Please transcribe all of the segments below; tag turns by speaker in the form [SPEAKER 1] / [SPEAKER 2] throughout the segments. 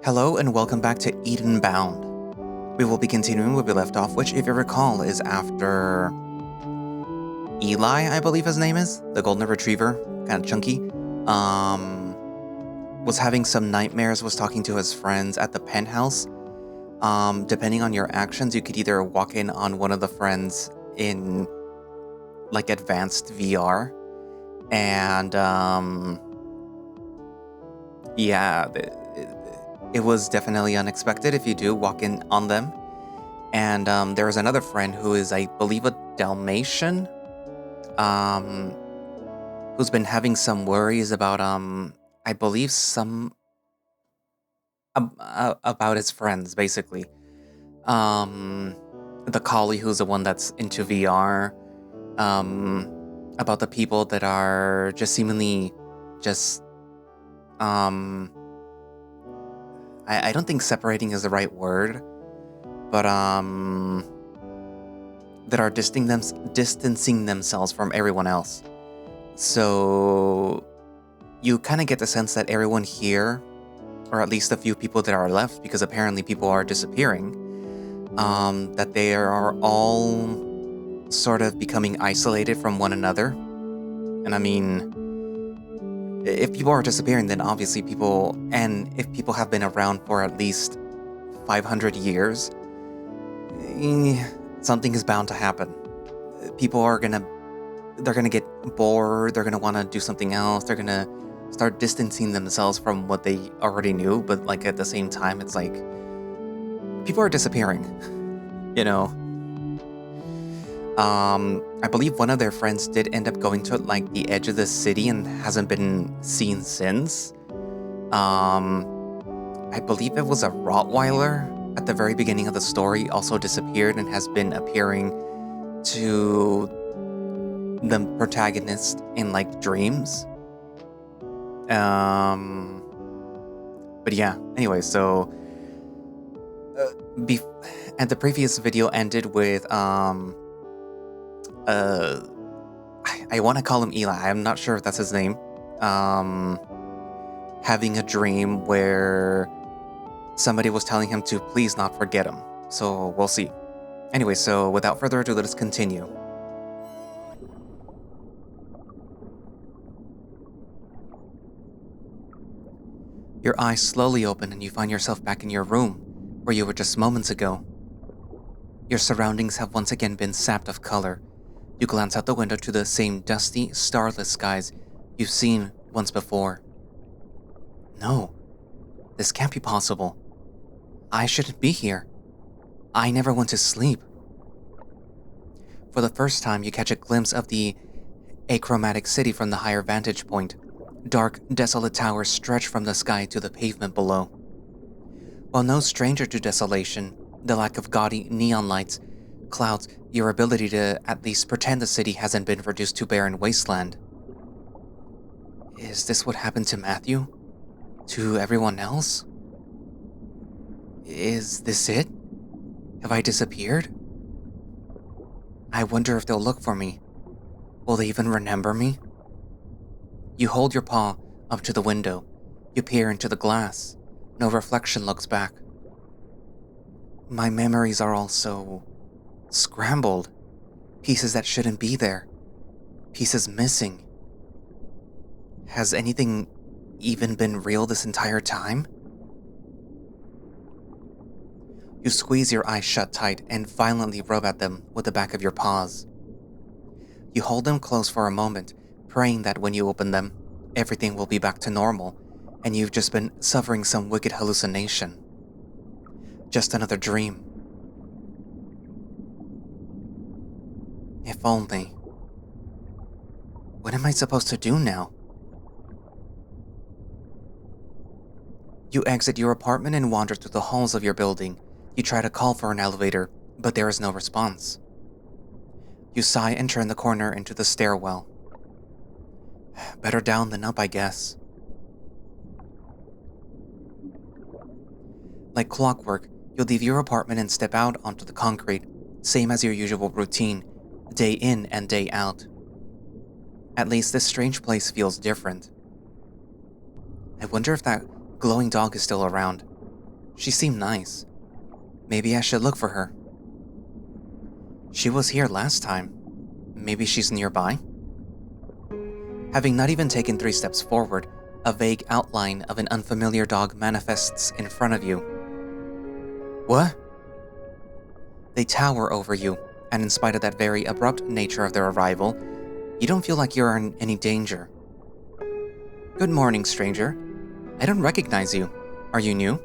[SPEAKER 1] Hello and welcome back to EdenBound. We will be continuing where we left off, which, if you recall, is after Eli, I believe his name is, the golden retriever, kind of chunky, was having some nightmares, was talking to his friends at the penthouse. Depending on your actions, you could either walk in on one of the friends in, like, advanced VR, and, it was definitely unexpected if you do walk in on them. And there is another friend who is, I believe, a Dalmatian, who's been having some worries about, I believe, about his friends, basically. The collie who's the one that's into VR, about the people that are just seemingly just, I don't think separating is the right word, but that are distancing themselves from everyone else. So you kind of get the sense that everyone here, or at least a few people that are left, because apparently people are disappearing, that they are all sort of becoming isolated from one another. And I mean, if people are disappearing, then obviously if people have been around for at least 500 years, something is bound to happen. People they're gonna get bored, they're gonna want to do something else, they're gonna start distancing themselves from what they already knew, but like at the same time, it's like, people are disappearing, you know? I believe one of their friends did end up going to like the edge of the city and hasn't been seen since. I believe it was a Rottweiler at the very beginning of the story also disappeared and has been appearing to the protagonist in like dreams. But yeah, anyway, so and the previous video ended with I want to call him Eli. I'm not sure if that's his name. Having a dream where somebody was telling him to please not forget him. So we'll see. Anyway, so without further ado, let us continue. Your eyes slowly open and you find yourself back in your room, where you were just moments ago. Your surroundings have once again been sapped of color. You glance out the window to the same dusty, starless skies you've seen once before. No, this can't be possible. I shouldn't be here. I never went to sleep. For the first time, you catch a glimpse of the achromatic city from the higher vantage point. Dark, desolate towers stretch from the sky to the pavement below. While no stranger to desolation, the lack of gaudy neon lights clouds your ability to at least pretend the city hasn't been reduced to barren wasteland. Is this what happened to Matthew? To everyone else? Is this it? Have I disappeared? I wonder if they'll look for me. Will they even remember me? You hold your paw up to the window. You peer into the glass. No reflection looks back. My memories are all so scrambled. Pieces that shouldn't be there. Pieces missing. Has anything even been real this entire time? You squeeze your eyes shut tight and violently rub at them with the back of your paws. You hold them close for a moment, praying that when you open them, everything will be back to normal, and you've just been suffering some wicked hallucination. Just another dream. If only. What am I supposed to do now? You exit your apartment and wander through the halls of your building. You try to call for an elevator, but there is no response. You sigh and turn the corner into the stairwell. Better down than up, I guess. Like clockwork, you'll leave your apartment and step out onto the concrete, same as your usual routine, day in and day out. At least this strange place feels different. I wonder if that glowing dog is still around. She seemed nice. Maybe I should look for her. She was here last time. Maybe she's nearby? Having not even taken 3 steps forward, a vague outline of an unfamiliar dog manifests in front of you. What? They tower over you, and in spite of that very abrupt nature of their arrival, you don't feel like you're in any danger. Good morning, stranger. I don't recognize you. Are you new?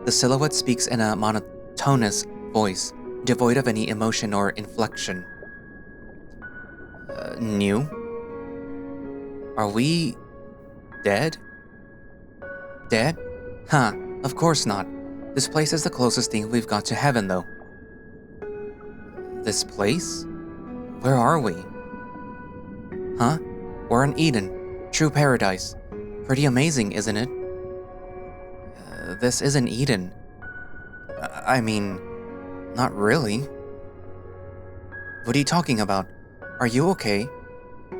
[SPEAKER 1] The silhouette speaks in a monotonous voice, devoid of any emotion or inflection. New? Are we... dead? Dead? Huh, of course not. This place is the closest thing we've got to heaven, though. This place? Where are we? Huh? We're in Eden. True paradise. Pretty amazing, isn't it? This isn't Eden. I mean, not really. What are you talking about? Are you okay?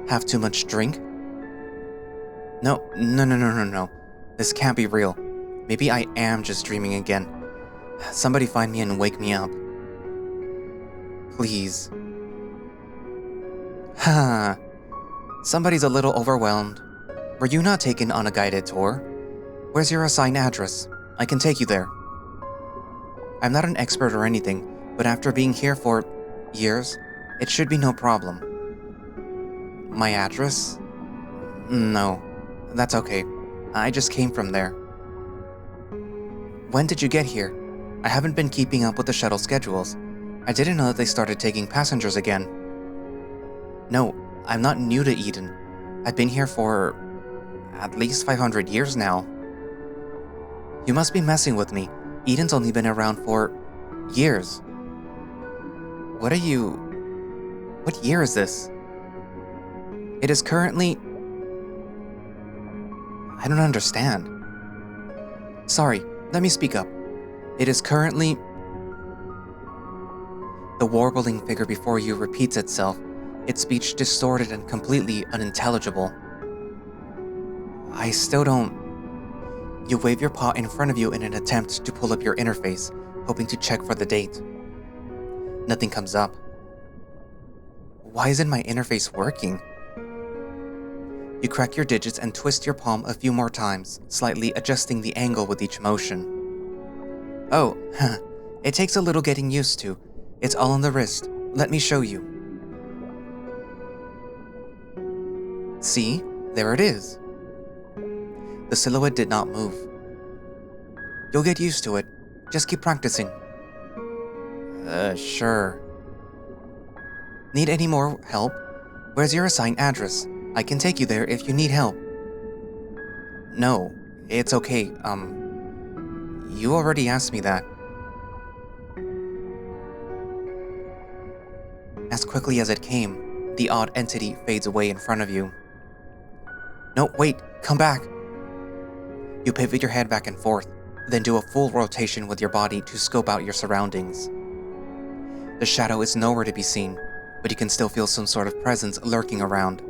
[SPEAKER 1] Have too much drink? No. This can't be real. Maybe I am just dreaming again. Somebody find me and wake me up. Please. Ha. Somebody's a little overwhelmed. Were you not taken on a guided tour? Where's your assigned address? I can take you there. I'm not an expert or anything, but after being here for years, it should be no problem. My address? No, that's okay. I just came from there. When did you get here? I haven't been keeping up with the shuttle schedules. I didn't know that they started taking passengers again. No, I'm not new to Eden. I've been here for at least 500 years now. You must be messing with me. Eden's only been around for years. What year is this? It is currently... I don't understand. Sorry, let me speak up. It is currently... The warbling figure before you repeats itself, its speech distorted and completely unintelligible. I still don't... You wave your paw in front of you in an attempt to pull up your interface, hoping to check for the date. Nothing comes up. Why isn't my interface working? You crack your digits and twist your palm a few more times, slightly adjusting the angle with each motion. Oh, it takes a little getting used to. It's all on the wrist. Let me show you. See? There it is. The silhouette did not move. You'll get used to it. Just keep practicing. Sure. Need any more help? Where's your assigned address? I can take you there if you need help. No, it's okay. You already asked me that. As quickly as it came, the odd entity fades away in front of you. No, wait, come back. You pivot your head back and forth, then do a full rotation with your body to scope out your surroundings. The shadow is nowhere to be seen, but you can still feel some sort of presence lurking around.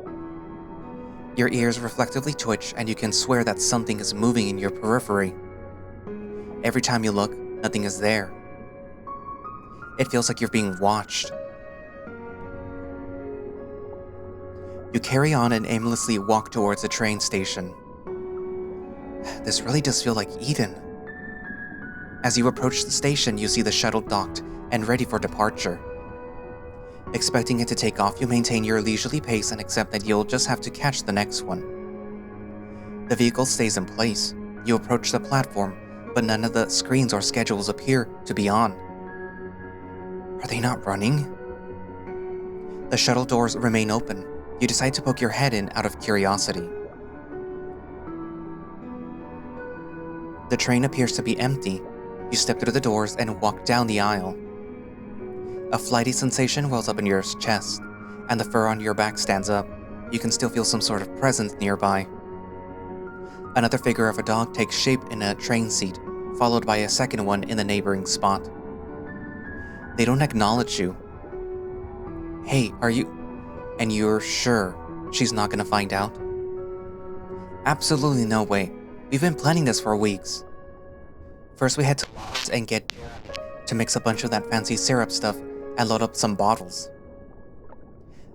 [SPEAKER 1] Your ears reflectively twitch and you can swear that something is moving in your periphery. Every time you look, nothing is there. It feels like you're being watched. You carry on and aimlessly walk towards the train station. This really does feel like Eden. As you approach the station, you see the shuttle docked and ready for departure. Expecting it to take off, you maintain your leisurely pace and accept that you'll just have to catch the next one. The vehicle stays in place. You approach the platform, but none of the screens or schedules appear to be on. Are they not running? The shuttle doors remain open. You decide to poke your head in out of curiosity. The train appears to be empty. You step through the doors and walk down the aisle. A flighty sensation wells up in your chest, and the fur on your back stands up. You can still feel some sort of presence nearby. Another figure of a dog takes shape in a train seat, followed by a second one in the neighboring spot. They don't acknowledge you. Hey, are you... And you're sure she's not gonna find out? Absolutely no way. We've been planning this for weeks. First we head to and get to mix a bunch of that fancy syrup stuff and load up some bottles.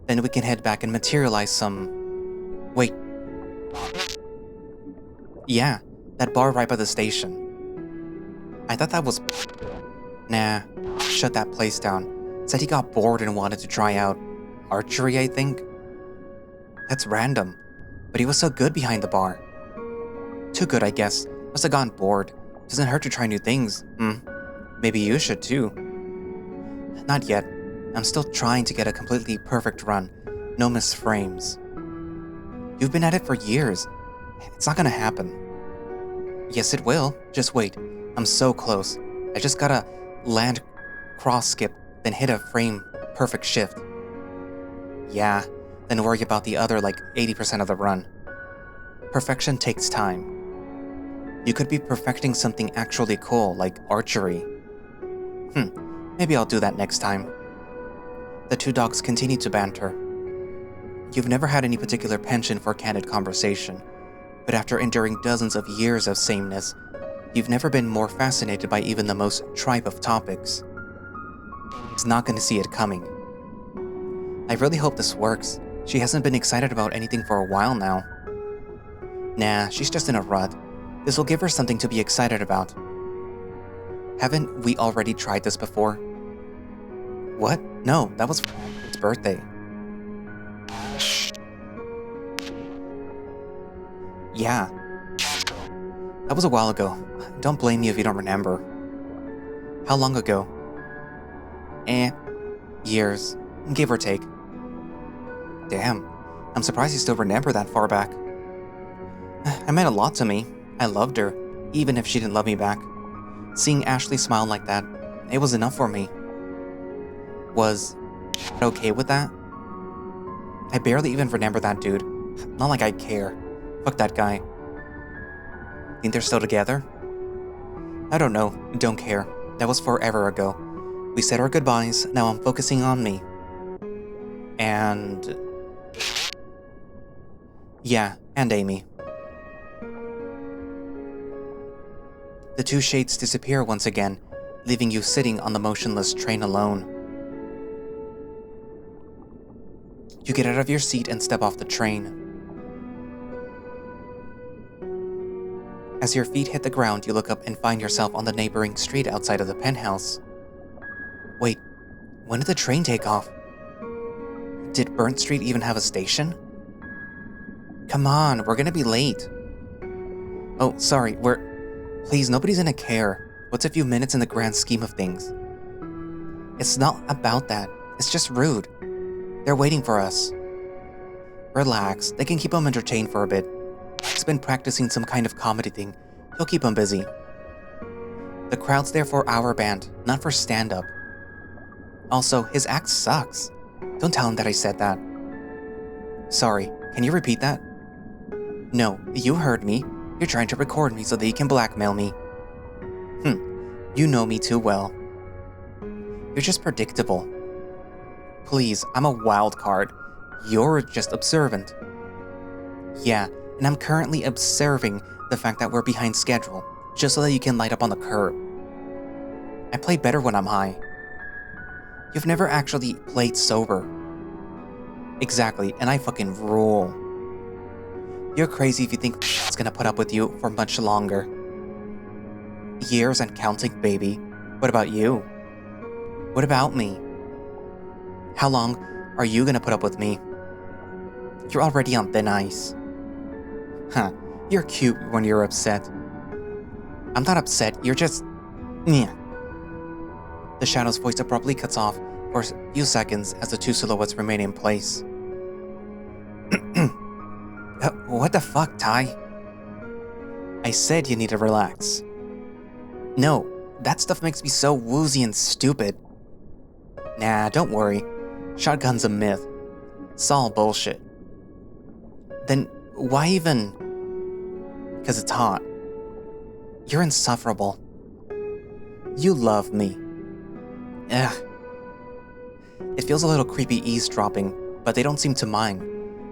[SPEAKER 1] Then we can head back and materialize some... Wait. Yeah, that bar right by the station. I thought that was... Nah, shut that place down. Said he got bored and wanted to try out archery, I think? That's random, but he was so good behind the bar. Too good, I guess. Must have gotten bored. Doesn't hurt to try new things, Maybe you should too. Not yet. I'm still trying to get a completely perfect run. No missed frames. You've been at it for years. It's not gonna happen. Yes, it will. Just wait. I'm so close. I just gotta land cross skip, then hit a frame perfect shift. Yeah, then worry about the other 80% of the run. Perfection takes time. You could be perfecting something actually cool, like archery. Maybe I'll do that next time. The two dogs continue to banter. You've never had any particular penchant for candid conversation, but after enduring dozens of years of sameness, you've never been more fascinated by even the most tripe of topics. It's not going to see it coming. I really hope this works. She hasn't been excited about anything for a while now. Nah, she's just in a rut. This will give her something to be excited about. Haven't we already tried this before? What? No, that was for its birthday. Yeah. That was a while ago. Don't blame me if you don't remember. How long ago? Years. Give or take. Damn. I'm surprised you still remember that far back. It meant a lot to me. I loved her, even if she didn't love me back. Seeing Ashley smile like that, it was enough for me. Was it okay with that? I barely even remember that dude. Not like I care. Fuck that guy. Think they're still together? I don't know. Don't care. That was forever ago. We said our goodbyes, now I'm focusing on me. And... yeah, and Amy. The two shades disappear once again, leaving you sitting on the motionless train alone. You get out of your seat and step off the train. As your feet hit the ground, you look up and find yourself on the neighboring street outside of the penthouse. Wait, when did the train take off? Did Burnt Street even have a station? Come on, we're gonna be late. Oh, sorry, Please, nobody's gonna care. What's a few minutes in the grand scheme of things? It's not about that. It's just rude. They're waiting for us. Relax, they can keep them entertained for a bit. He's been practicing some kind of comedy thing. He'll keep them busy. The crowd's there for our band, not for stand-up. Also, his act sucks. Don't tell him that I said that. Sorry, can you repeat that? No, you heard me. You're trying to record me so that you can blackmail me. You know me too well. You're just predictable. Please, I'm a wild card. You're just observant. Yeah, and I'm currently observing the fact that we're behind schedule, just so that you can light up on the curb. I play better when I'm high. You've never actually played sober. Exactly, and I fucking rule. You're crazy if you think it's gonna put up with you for much longer. Years and counting, baby. What about you? What about me? How long are you gonna put up with me? You're already on thin ice. Huh, you're cute when you're upset. I'm not upset, you're just... yeah. The Shadow's voice abruptly cuts off for a few seconds as the two silhouettes remain in place. What the fuck, Ty? I said you need to relax. No, that stuff makes me so woozy and stupid. Nah, don't worry. Shotgun's a myth. It's all bullshit. Then why even... 'Cause it's hot. You're insufferable. You love me. Ugh. It feels a little creepy eavesdropping, but they don't seem to mind.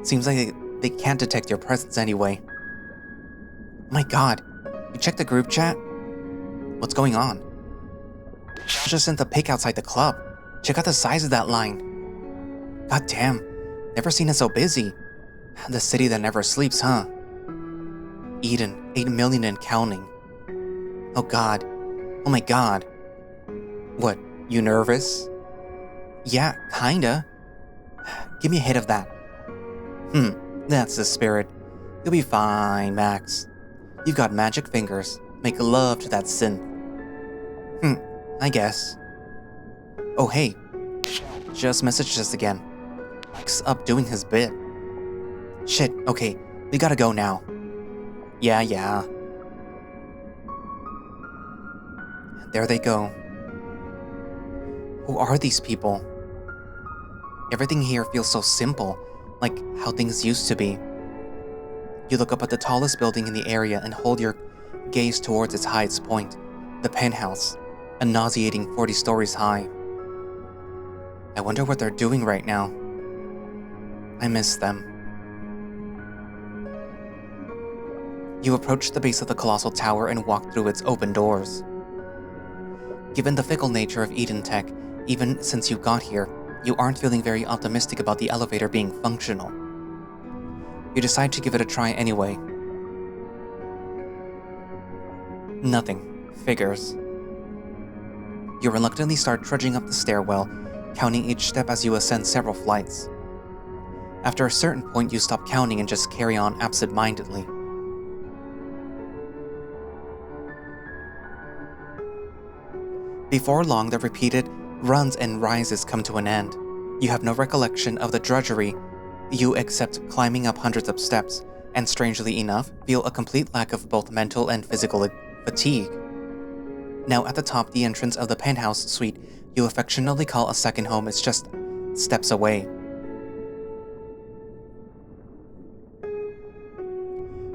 [SPEAKER 1] Seems like they can't detect your presence anyway. My god, you checked the group chat? What's going on? Just sent the pic outside the club. Check out the size of that line. God damn, never seen it so busy. The city that never sleeps, huh? Eden, 8 million and counting. Oh god. Oh my god. What, you nervous? Yeah, kinda. Give me a hit of that. That's the spirit. You'll be fine, Max. You've got magic fingers. Make love to that synth. I guess. Oh hey. Just messaged us again. Mike's up doing his bit. Shit, okay, we gotta go now. Yeah. There they go. Who are these people? Everything here feels so simple, like how things used to be. You look up at the tallest building in the area and hold your gaze towards its highest point, the penthouse, a nauseating 40 stories high. I wonder what they're doing right now. I miss them. You approach the base of the colossal tower and walk through its open doors. Given the fickle nature of Eden tech, even since you got here, you aren't feeling very optimistic about the elevator being functional. You decide to give it a try anyway. Nothing. Figures. You reluctantly start trudging up the stairwell, counting each step as you ascend several flights. After a certain point, you stop counting and just carry on absent-mindedly. Before long, the repeated runs and rises come to an end. You have no recollection of the drudgery you except climbing up hundreds of steps, and strangely enough, feel a complete lack of both mental and physical fatigue. Now at the top, the entrance of the penthouse suite you affectionately call a second home is just steps away.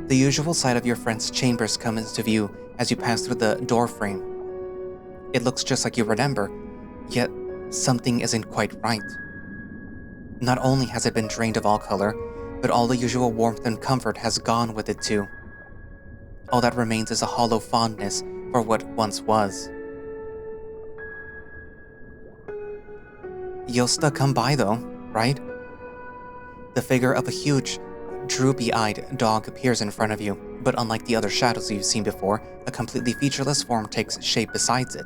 [SPEAKER 1] The usual sight of your friend's chambers comes into view as you pass through the door frame. It looks just like you remember, yet something isn't quite right. Not only has it been drained of all color, but all the usual warmth and comfort has gone with it too. All that remains is a hollow fondness for what once was. You'll still come by though, right? The figure of a huge, droopy-eyed dog appears in front of you, but unlike the other shadows you've seen before, a completely featureless form takes shape beside it.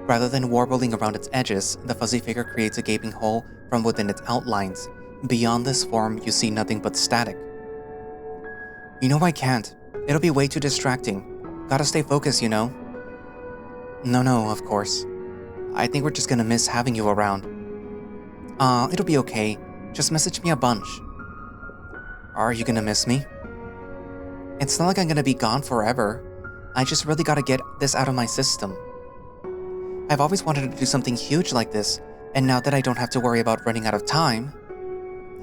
[SPEAKER 1] Rather than warbling around its edges, the fuzzy figure creates a gaping hole from within its outlines. Beyond this form, you see nothing but static. You know I can't. It'll be way too distracting. Gotta stay focused, you know? No, of course. I think we're just gonna miss having you around. It'll be okay. Just message me a bunch. Are you gonna miss me? It's not like I'm gonna be gone forever. I just really gotta get this out of my system. I've always wanted to do something huge like this, and now that I don't have to worry about running out of time...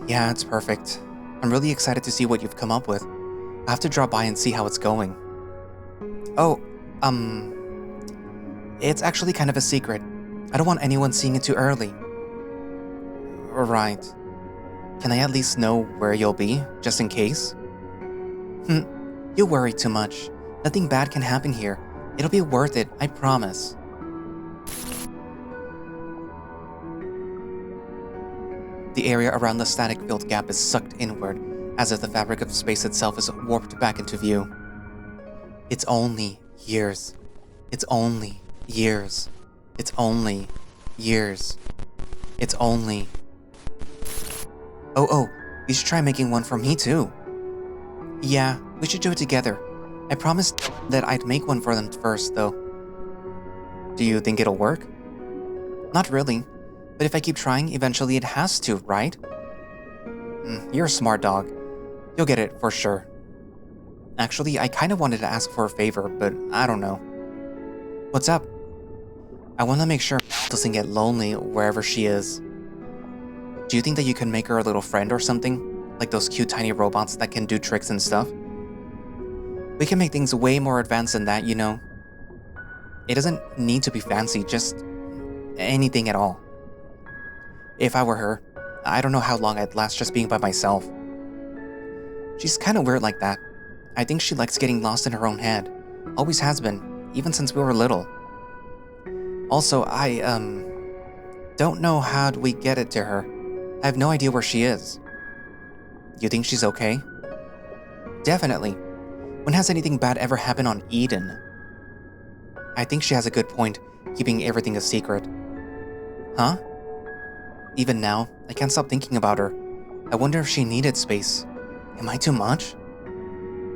[SPEAKER 1] Yeah, it's perfect. I'm really excited to see what you've come up with. I have to drop by and see how it's going. Oh, it's actually kind of a secret. I don't want anyone seeing it too early. Right. Can I at least know where you'll be, just in case? You worry too much. Nothing bad can happen here. It'll be worth it, I promise. The area around the static-filled gap is sucked inward, as if the fabric of space itself is warped back into view. It's only years. It's only years. It's only years. It's only... Oh, you should try making one for me too. Yeah, we should do it together. I promised that I'd make one for them first, though. Do you think it'll work? Not really. But if I keep trying, eventually it has to, right? You're a smart dog. You'll get it for sure. Actually, I kind of wanted to ask for a favor, but I don't know. What's up? I want to make sure doesn't get lonely wherever she is. Do you think that you can make her a little friend or something? Like those cute tiny robots that can do tricks and stuff? We can make things way more advanced than that, you know? It doesn't need to be fancy, just anything at all. If I were her, I don't know how long I'd last just being by myself. She's kind of weird like that. I think she likes getting lost in her own head. Always has been, even since we were little. Also, I don't know how'd we get it to her. I have no idea where she is. You think she's okay? Definitely. When has anything bad ever happened on Eden? I think she has a good point, keeping everything a secret. Huh? Even now, I can't stop thinking about her. I wonder if she needed space. Am I too much?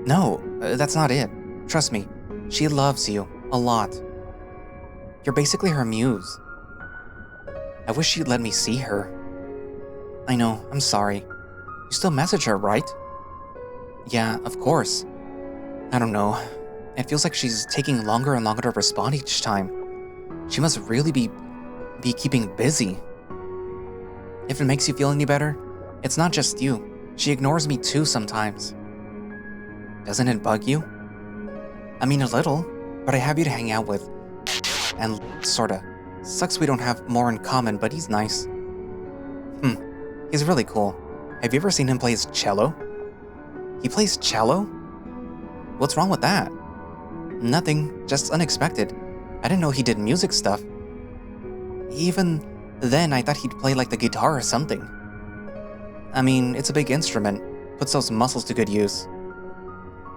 [SPEAKER 1] No, that's not it. Trust me, she loves you a lot. You're basically her muse. I wish she'd let me see her. I know, I'm sorry. You still message her, right? Yeah, of course. I don't know. It feels like she's taking longer and longer to respond each time. She must really be keeping busy. If it makes you feel any better, it's not just you. She ignores me too sometimes. Doesn't it bug you? I mean, a little, but I have you to hang out with. And sorta. Sucks we don't have more in common, but he's nice. He's really cool. Have you ever seen him play his cello? He plays cello? What's wrong with that? Nothing, just unexpected. I didn't know he did music stuff. Even then, I thought he'd play like the guitar or something. I mean, it's a big instrument. Puts those muscles to good use.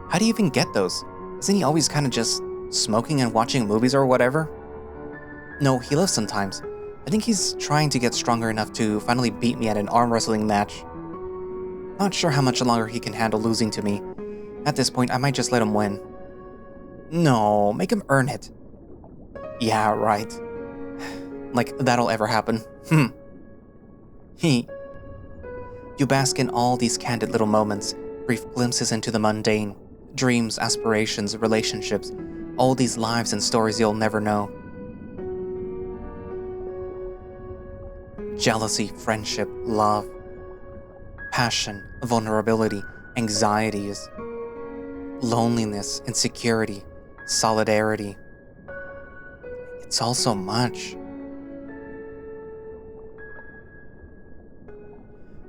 [SPEAKER 1] How do you even get those? Isn't he always kind of just smoking and watching movies or whatever? No, he lives sometimes. I think he's trying to get stronger enough to finally beat me at an arm wrestling match. Not sure how much longer he can handle losing to me. At this point, I might just let him win. No, make him earn it. Yeah, right. Like that'll ever happen. You bask in all these candid little moments, brief glimpses into the mundane, dreams, aspirations, relationships, all these lives and stories you'll never know. Jealousy, friendship, love, passion, vulnerability, anxieties, loneliness, insecurity, solidarity. It's all so much.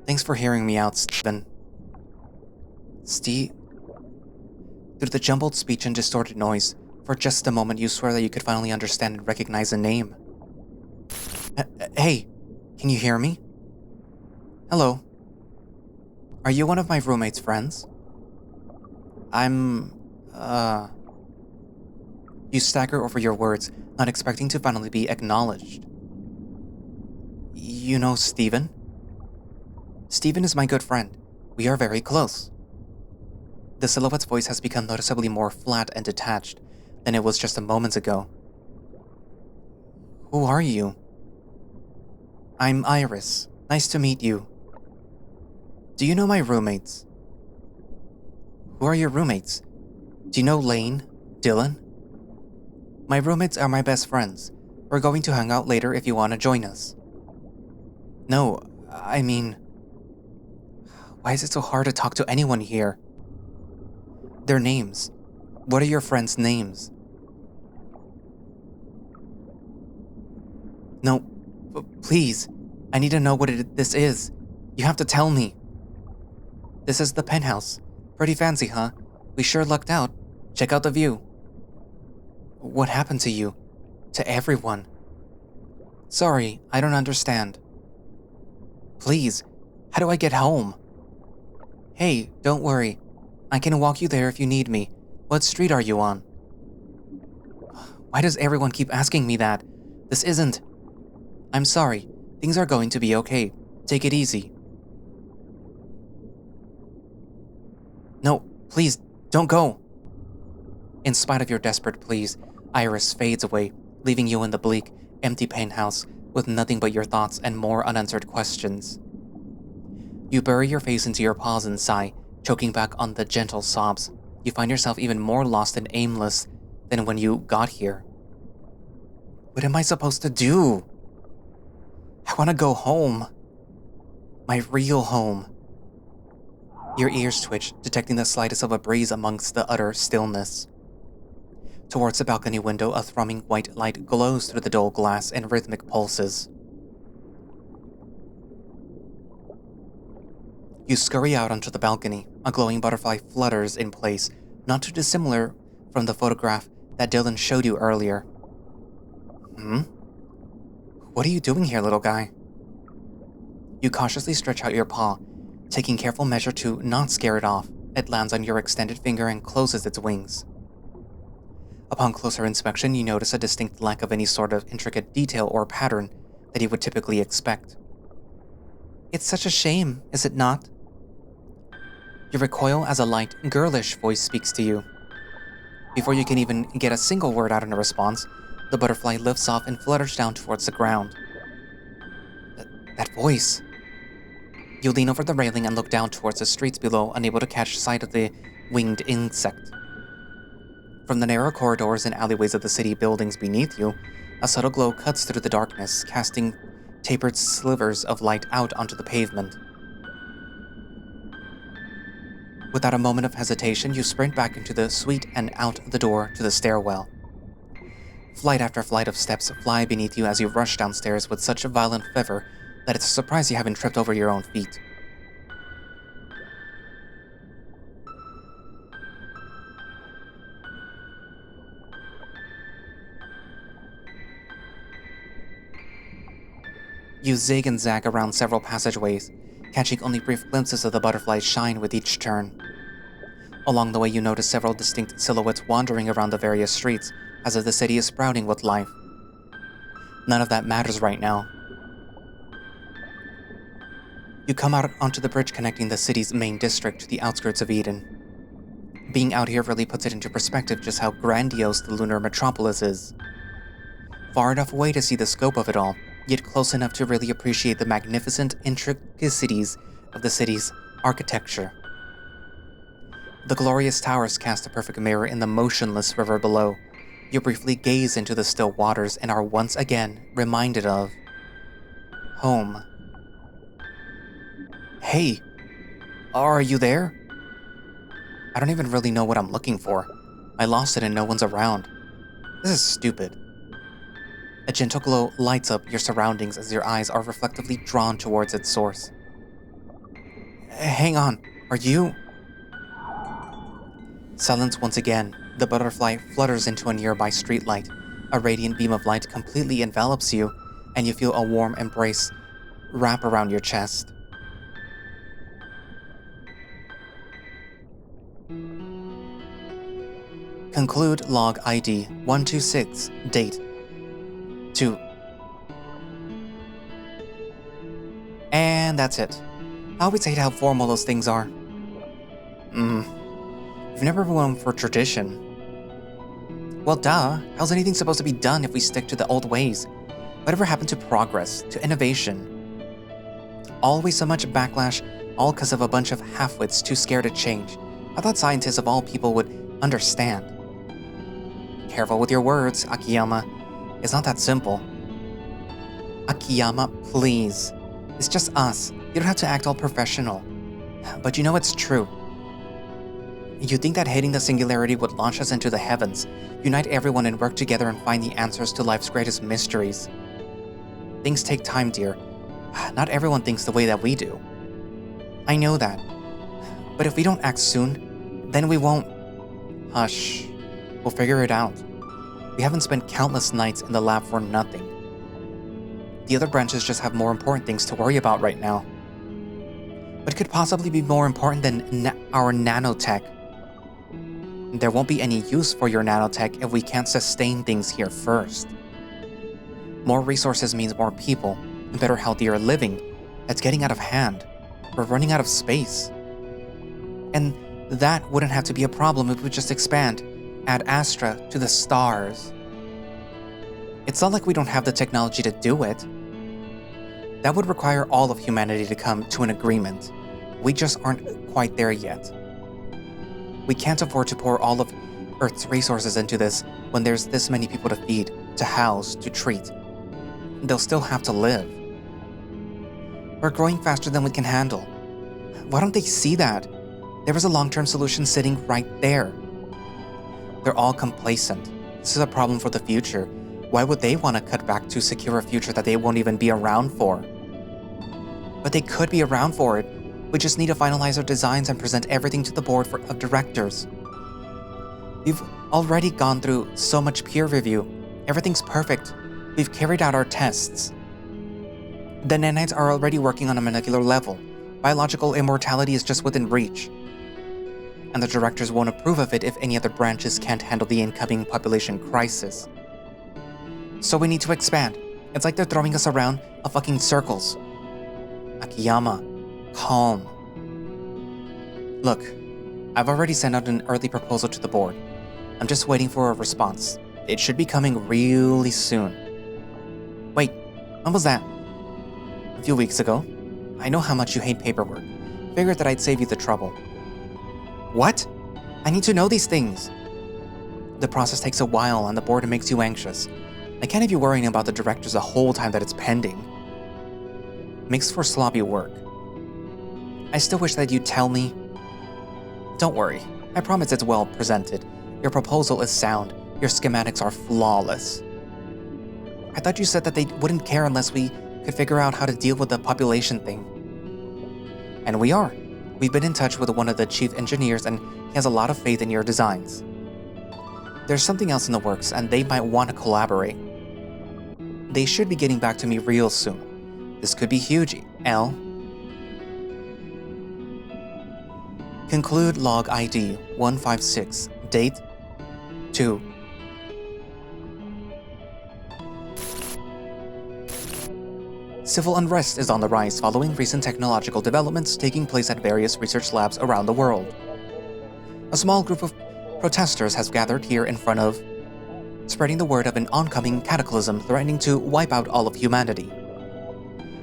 [SPEAKER 1] Thanks for hearing me out, Steven. Through the jumbled speech and distorted noise, for just a moment you swear that you could finally understand and recognize a name. Hey, can you hear me? Hello. Are you one of my roommate's friends? You stagger over your words, not expecting to finally be acknowledged. You know Steven? Steven is my good friend. We are very close. The silhouette's voice has become noticeably more flat and detached than it was just a moment ago. Who are you? I'm Iris. Nice to meet you. Do you know my roommates? Who are your roommates? Do you know Lane? Dylan? My roommates are my best friends. We're going to hang out later if you want to join us. No, I mean... Why is it so hard to talk to anyone here? Their names. What are your friends' names? No, please. I need to know what this is. You have to tell me. This is the penthouse. Pretty fancy, huh? We sure lucked out. Check out the view. What happened to you? To everyone? Sorry, I don't understand. Please, how do I get home? Hey, don't worry. I can walk you there if you need me. What street are you on? Why does everyone keep asking me that? This isn't... I'm sorry. Things are going to be okay. Take it easy. No, please, don't go. In spite of your desperate pleas, Iris fades away, leaving you in the bleak, empty penthouse with nothing but your thoughts and more unanswered questions. You bury your face into your paws and sigh, choking back on the gentle sobs. You find yourself even more lost and aimless than when you got here. What am I supposed to do? I want to go home. My real home. Your ears twitch, detecting the slightest of a breeze amongst the utter stillness. Towards the balcony window, a thrumming white light glows through the dull glass in rhythmic pulses. You scurry out onto the balcony. A glowing butterfly flutters in place, not too dissimilar from the photograph that Dylan showed you earlier. What are you doing here, little guy? You cautiously stretch out your paw, taking careful measure to not scare it off. It lands on your extended finger and closes its wings. Upon closer inspection, you notice a distinct lack of any sort of intricate detail or pattern that you would typically expect. It's such a shame, is it not? You recoil as a light, girlish voice speaks to you. Before you can even get a single word out in a response, the butterfly lifts off and flutters down towards the ground. That voice. You lean over the railing and look down towards the streets below, unable to catch sight of the winged insect. From the narrow corridors and alleyways of the city buildings beneath you, a subtle glow cuts through the darkness, casting tapered slivers of light out onto the pavement. Without a moment of hesitation, you sprint back into the suite and out the door to the stairwell. Flight after flight of steps fly beneath you as you rush downstairs with such a violent fervor that it's a surprise you haven't tripped over your own feet. You zig and zag around several passageways, catching only brief glimpses of the butterfly's shine with each turn. Along the way, you notice several distinct silhouettes wandering around the various streets, as if the city is sprouting with life. None of that matters right now. You come out onto the bridge connecting the city's main district to the outskirts of Eden. Being out here really puts it into perspective just how grandiose the lunar metropolis is. Far enough away to see the scope of it all, yet close enough to really appreciate the magnificent intricacies of the city's architecture. The glorious towers cast a perfect mirror in the motionless river below. You briefly gaze into the still waters and are once again reminded of home. Hey, are you there? I don't even really know what I'm looking for. I lost it and no one's around. This is stupid. A gentle glow lights up your surroundings as your eyes are reflectively drawn towards its source. Hang on, are you... Silence once again. The butterfly flutters into a nearby streetlight. A radiant beam of light completely envelops you, and you feel a warm embrace wrap around your chest. Conclude log ID 126, date 2. And that's it. I always hate how formal those things are. You've never been one for tradition. Well, duh. How's anything supposed to be done if we stick to the old ways? Whatever happened to progress, to innovation? Always so much backlash, all because of a bunch of half-wits too scared to change. I thought scientists of all people would understand. Careful with your words, Akiyama. It's not that simple. Akiyama, please. It's just us. You don't have to act all professional. But you know it's true. You think that hitting the singularity would launch us into the heavens, unite everyone and work together and find the answers to life's greatest mysteries. Things take time, dear. Not everyone thinks the way that we do. I know that. But if we don't act soon, then we won't. Hush. We'll figure it out. We haven't spent countless nights in the lab for nothing. The other branches just have more important things to worry about right now. What could possibly be more important than our nanotech? There won't be any use for your nanotech if we can't sustain things here first. More resources means more people, better, healthier living. That's getting out of hand. We're running out of space. And that wouldn't have to be a problem if we just expand, add Astra to the stars. It's not like we don't have the technology to do it. That would require all of humanity to come to an agreement. We just aren't quite there yet. We can't afford to pour all of Earth's resources into this when there's this many people to feed, to house, to treat. They'll still have to live. We're growing faster than we can handle. Why don't they see that? There is a long-term solution sitting right there. They're all complacent. This is a problem for the future. Why would they want to cut back to secure a future that they won't even be around for? But they could be around for it. We just need to finalize our designs and present everything to the board of directors. We've Already gone through so much peer review. Everything's perfect. We've carried out our tests. The nanites are already working on a molecular level. Biological immortality is just within reach. And the directors won't approve of it if any other branches can't handle the incoming population crisis. So we need to expand. It's like they're throwing us around a fucking circles. Akiyama, calm. Look, I've already sent out an early proposal to the board. I'm just waiting for a response. It should be coming really soon. Wait, when was that? A few weeks ago. I know how much you hate paperwork. Figured that I'd save you the trouble. What? I need to know these things. The process takes a while and the board makes you anxious. I can't have you worrying about the directors the whole time that it's pending. Makes for sloppy work. I still wish that you'd tell me. Don't worry, I promise it's well presented. Your proposal is sound. Your schematics are flawless. I thought you said that they wouldn't care unless we could figure out how to deal with the population thing. And we are. We've been in touch with one of the chief engineers and he has a lot of faith in your designs. There's something else in the works and they might want to collaborate. They should be getting back to me real soon. This could be huge, L. Conclude log ID 156, date 2. Civil unrest is on the rise following recent technological developments taking place at various research labs around the world. A small group of protesters has gathered here in front of, spreading the word of an oncoming cataclysm threatening to wipe out all of humanity.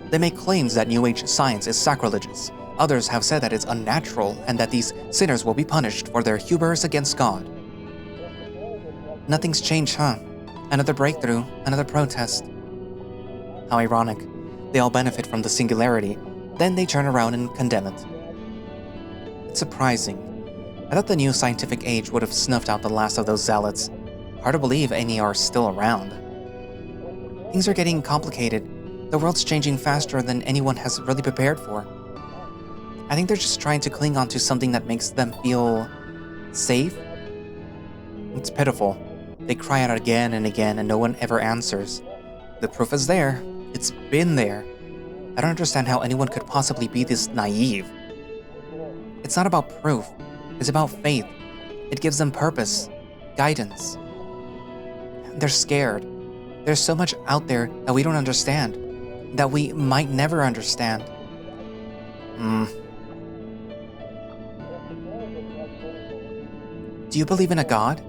[SPEAKER 1] They make claims that New Age science is sacrilegious. Others have said that it's unnatural and that these sinners will be punished for their hubris against God. Nothing's changed, huh? Another breakthrough, another protest. How ironic. They all benefit from the singularity, then they turn around and condemn it. It's surprising. I thought the new scientific age would have snuffed out the last of those zealots. Hard to believe any are still around. Things are getting complicated. The world's changing faster than anyone has really prepared for. I think they're just trying to cling on to something that makes them feel safe. It's pitiful. They cry out again and again and no one ever answers. The proof is there. It's been there. I don't understand how anyone could possibly be this naive. It's not about proof. It's about faith. It gives them purpose, guidance. They're scared. There's so much out there that we don't understand, that we might never understand. Do you believe in a god?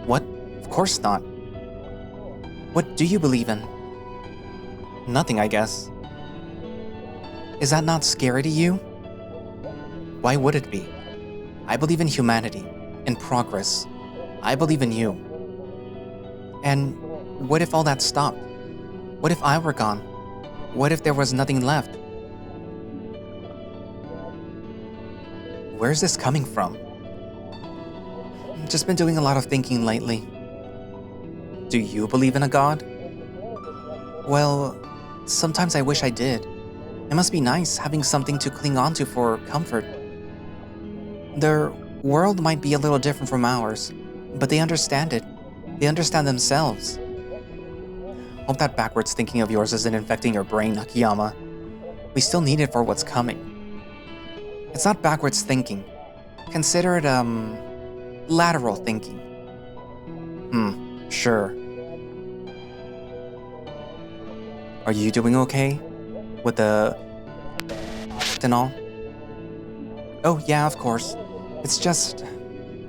[SPEAKER 1] What? Of course not. What do you believe in? Nothing, I guess. Is that not scary to you? Why would it be? I believe in humanity, in progress. I believe in you. And what if all that stopped? What if I were gone? What if there was nothing left? Where's this coming from? I've just been doing a lot of thinking lately. Do you believe in a god? Well, sometimes I wish I did. It must be nice having something to cling on to for comfort. Their world might be a little different from ours, but they understand it. They understand themselves. Hope that backwards thinking of yours isn't infecting your brain, Akiyama. We still need it for what's coming. It's not backwards thinking. Consider it, lateral thinking. Sure. Are you doing okay? With the and all? Oh yeah, of course. It's just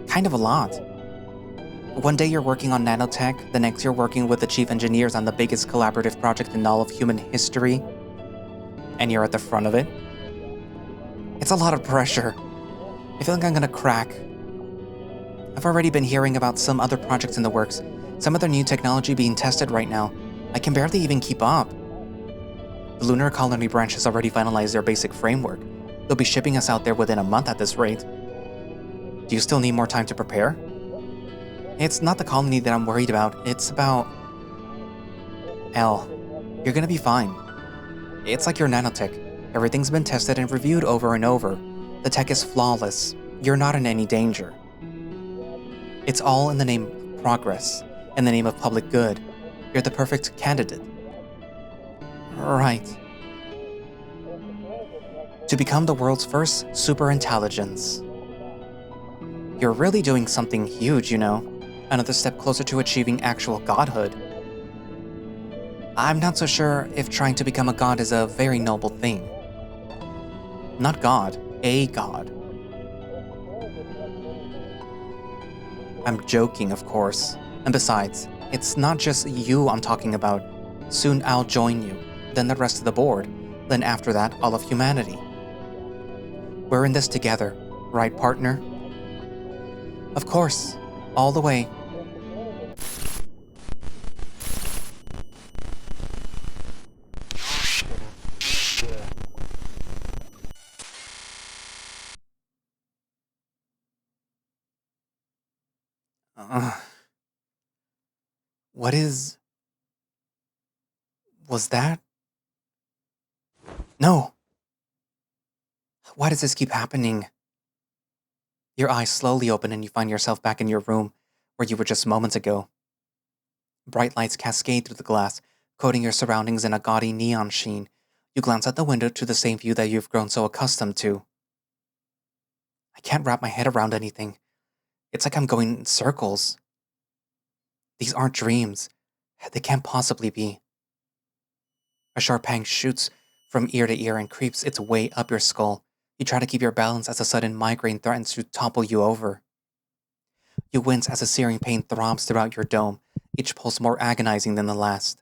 [SPEAKER 1] kind of a lot. One day you're working on nanotech, the next you're working with the chief engineers on the biggest collaborative project in all of human history, and you're at the front of it. It's a lot of pressure. I feel like I'm gonna crack. I've already been hearing about some other projects in the works, some other new technology being tested right now. I can barely even keep up. The lunar colony branch has already finalized their basic framework. They'll be shipping us out there within a month at this rate. Do you still need more time to prepare? It's not the colony that I'm worried about, it's about... L, you're gonna be fine. It's like your nanotech. Everything's been tested and reviewed over and over. The tech is flawless. You're not in any danger. It's all in the name of progress, in the name of public good. You're the perfect candidate. Right. To become the world's first superintelligence. You're really doing something huge, you know. Another step closer to achieving actual godhood. I'm not so sure if trying to become a god is a very noble thing. Not God, a god. I'm joking, of course. And besides, it's not just you I'm talking about. Soon I'll join you, then the rest of the board, then after that, all of humanity. We're in this together, right, partner? Of course, all the way. Uh, what is... Was that? No! Why does this keep happening? Your eyes slowly open and you find yourself back in your room, where you were just moments ago. Bright lights cascade through the glass, coating your surroundings in a gaudy neon sheen. You glance out the window to the same view that you've grown so accustomed to. I can't wrap my head around anything. It's like I'm going in circles. These aren't dreams. They can't possibly be. A sharp pang shoots from ear to ear and creeps its way up your skull. You try to keep your balance as a sudden migraine threatens to topple you over. You wince as a searing pain throbs throughout your dome, each pulse more agonizing than the last.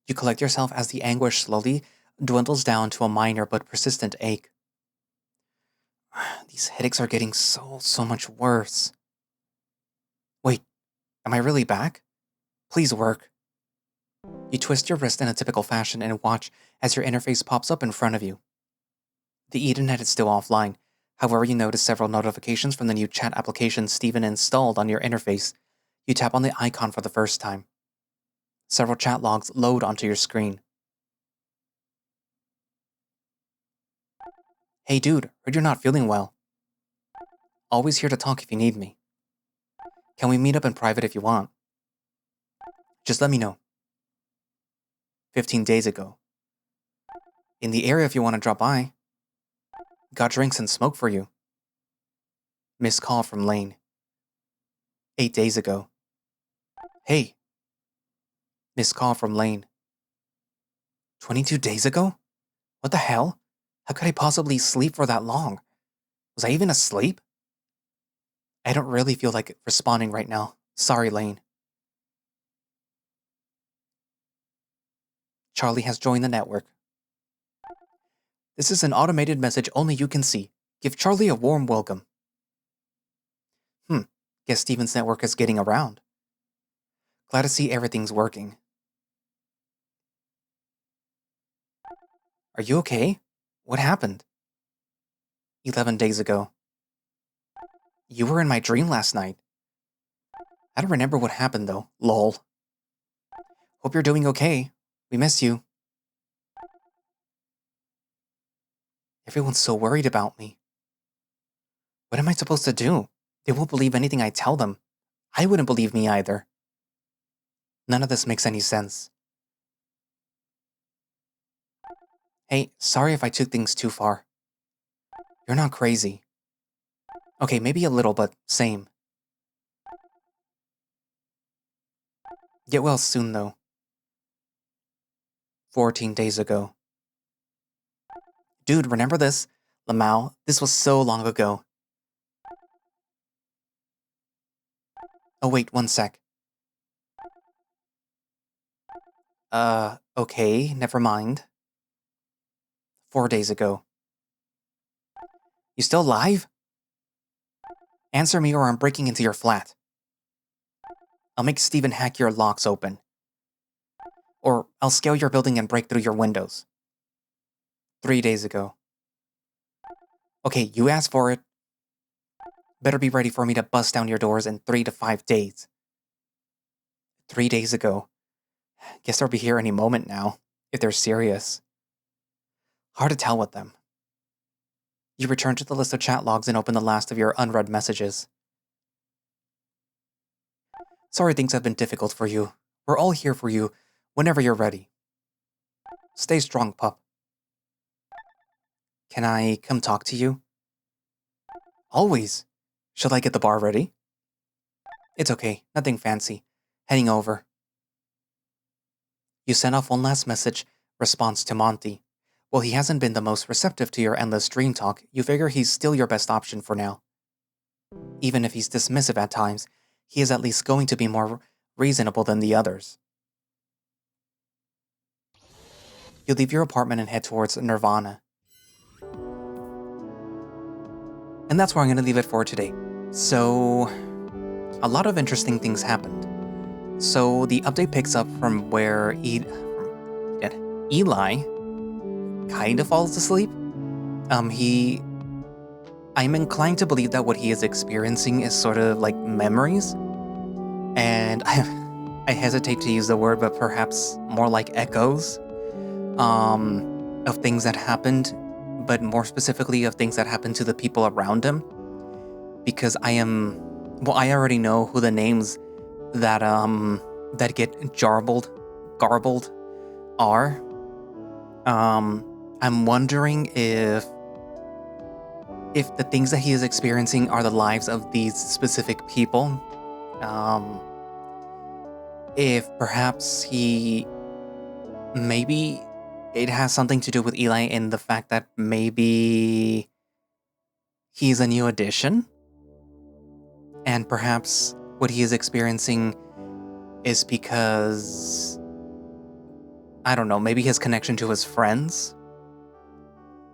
[SPEAKER 1] You collect yourself as the anguish slowly dwindles down to a minor but persistent ache. These headaches are getting so much worse. Wait, am I really back? Please work. You twist your wrist in a typical fashion and watch as your interface pops up in front of you. The EdenNet is still offline. However, you notice several notifications from the new chat application Steven installed on your interface. You tap on the icon for the first time. Several chat logs load onto your screen. Hey dude, heard you're not feeling well. Always here to talk if you need me. Can we meet up in private if you want? Just let me know. 15 days ago. In the area if you want to drop by. Got drinks and smoke for you. Missed call from Lane. 8 days ago. Hey. Missed call from Lane. 22 days ago? What the hell? How could I possibly sleep for that long? Was I even asleep? I don't really feel like responding right now. Sorry, Lane. Charlie has joined the network. This is an automated message only you can see. Give Charlie a warm welcome. Guess Steven's network is getting around. Glad to see everything's working. Are you okay? What happened? 11 days ago. You were in my dream last night. I don't remember what happened though. Lol. Hope you're doing okay. We miss you. Everyone's so worried about me. What am I supposed to do? They won't believe anything I tell them. I wouldn't believe me either. None of this makes any sense. Hey, sorry if I took things too far. You're not crazy. Okay, maybe a little, but same. Get well soon, though. 14 days ago. Dude, remember this? Lamau, this was so long ago. Oh wait, one sec. Okay, never mind. 4 days ago. You still alive? Answer me or I'm breaking into your flat. I'll make Steven hack your locks open. Or I'll scale your building and break through your windows. 3 days ago. Okay, you asked for it. Better be ready for me to bust down your doors in 3 to 5 days. 3 days ago. Guess they'll be here any moment now, if they're serious. Hard to tell with them. You return to the list of chat logs and open the last of your unread messages. Sorry things have been difficult for you. We're all here for you whenever you're ready. Stay strong, pup. Can I come talk to you? Always. Shall I get the bar ready? It's okay, nothing fancy. Heading over. You sent off one last message, response to Monty. While he hasn't been the most receptive to your endless dream talk, you figure he's still your best option for now. Even if he's dismissive at times, he is at least going to be more reasonable than the others. You leave your apartment and head towards Nirvana. And that's where I'm going to leave it for today. So, a lot of interesting things happened. So the update picks up from where Eli kind of falls asleep. I'm inclined to believe that what he is experiencing is sort of like memories. And I hesitate to use the word, but perhaps more like echoes of things that happened, but more specifically of things that happened to the people around him. Because I already know who the names that get garbled are. I'm wondering if the things that he is experiencing are the lives of these specific people. If perhaps maybe it has something to do with Eli in the fact that maybe he's a new addition, and perhaps what he is experiencing is because, I don't know, maybe his connection to his friends.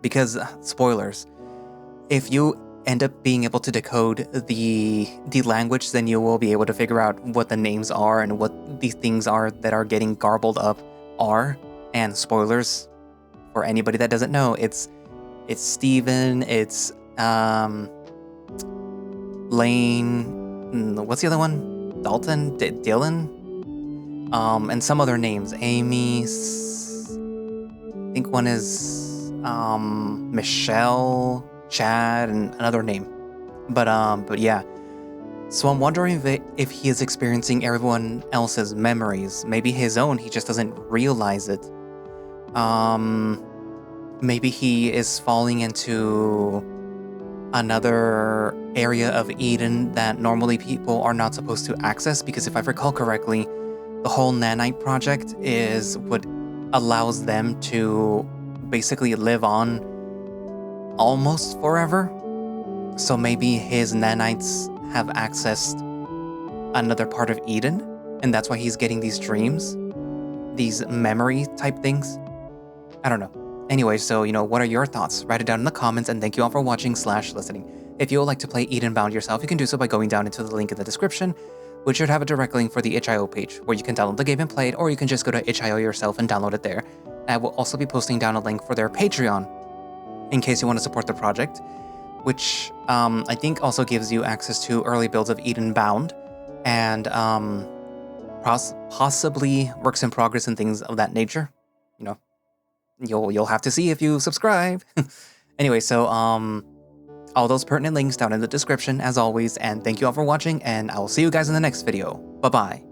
[SPEAKER 1] Because, spoilers, if you end up being able to decode the language, then you will be able to figure out what the names are and what these things are that are getting garbled up are. And spoilers, for anybody that doesn't know, it's Steven, it's Lane, what's the other one? Dalton? Dylan? And some other names. Amy, I think one is Michelle, Chad, and another name. But yeah. So I'm wondering if he is experiencing everyone else's memories. Maybe his own, he just doesn't realize it. Maybe he is falling into another area of Eden that normally people are not supposed to access, because if I recall correctly, the whole nanite project is what allows them to basically live on almost forever. So maybe his nanites have accessed another part of Eden, and that's why he's getting these dreams, these memory type things. I don't know. Anyway, so, what are your thoughts? Write it down in the comments, and thank you all for watching / listening. If you would like to play EdenBound yourself, you can do so by going down into the link in the description, which should have a direct link for the itch.io page, where you can download the game and play it, or you can just go to itch.io yourself and download it there. I will also be posting down a link for their Patreon, in case you want to support the project, which I think also gives you access to early builds of EdenBound, and possibly works in progress and things of that nature. You'll have to see if you subscribe. Anyway, so all those pertinent links down in the description as always, and thank you all for watching, and I will see you guys in the next video. Bye-bye.